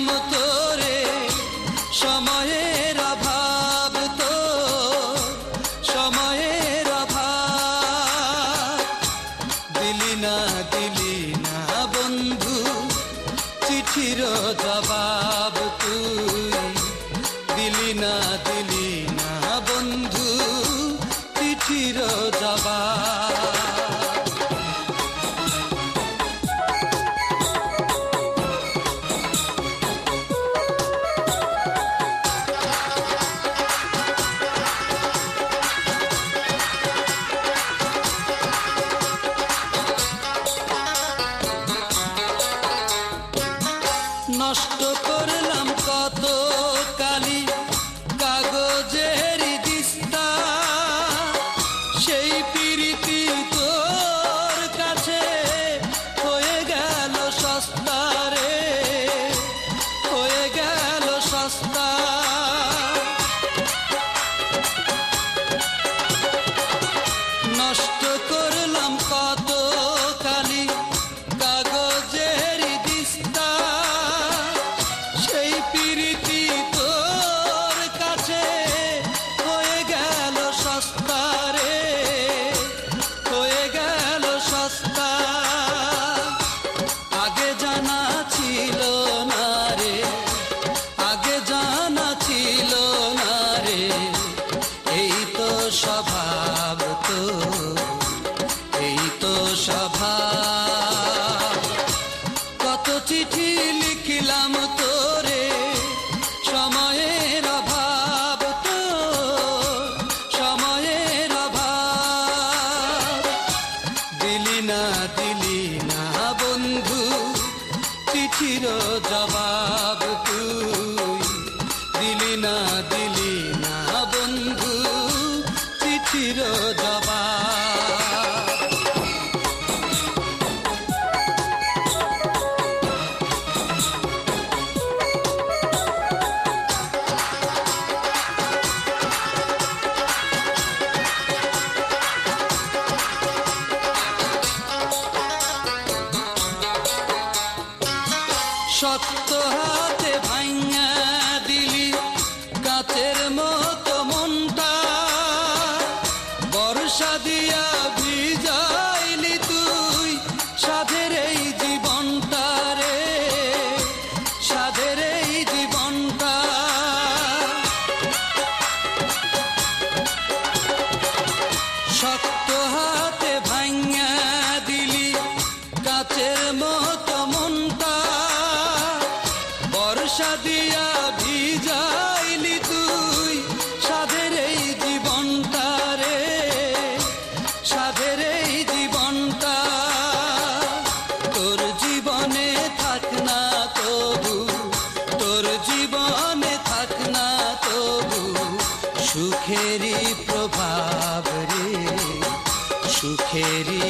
লিখিলাম তোরে, সময়ের অভাব তো, সময়ের অভাব। দিলি না বন্ধু চিঠির জবাব তুই, দিলি না বন্ধু চিঠির জবাব। নষ্ট করলাম কত কালি কাগজের দিস্তা, সেই প্রীতি তোর কাছে হয়ে গেল সস্তা রে, হয়ে গেল সস্তা। নষ্ট করলাম কত কালি কাগজের দিস্তা, সেই প্রীতি তোর কাছে হয়ে গেল সস্তা রে, হয়ে গেল সস্তা। আগে জানা ছিল না রে, আগে জানা ছিল না রে, এই তো স্বভাব তো, এই তো স্বভাব। কত চিঠি লিখিলাম তোরে, সময়ের অভাব তো, সময়ের অভাব। দিলি না বন্ধু চিঠির জবাব তুই, দিলি না বন্ধু চিঠির জবাব। শক্ত হাতে ভাঙা দিলি কাচের মতো মনটা, বর্ষা দিয়া ভিজাইলি তুই সাধের এই জীবনটা রে, সাধের এই জীবনটা। শক্ত হাতে ভাঙা দিলি কাচের মতো মনটা, বর্ষা দিয়া ভিজাইলি তুই সাধের এই জীবনটা রে, সাধের এই জীবনটা। তোর জীবনে থাক না তবু, তোর জীবনে থাক না তবু সুখেরই প্রভাব রে, সুখেরই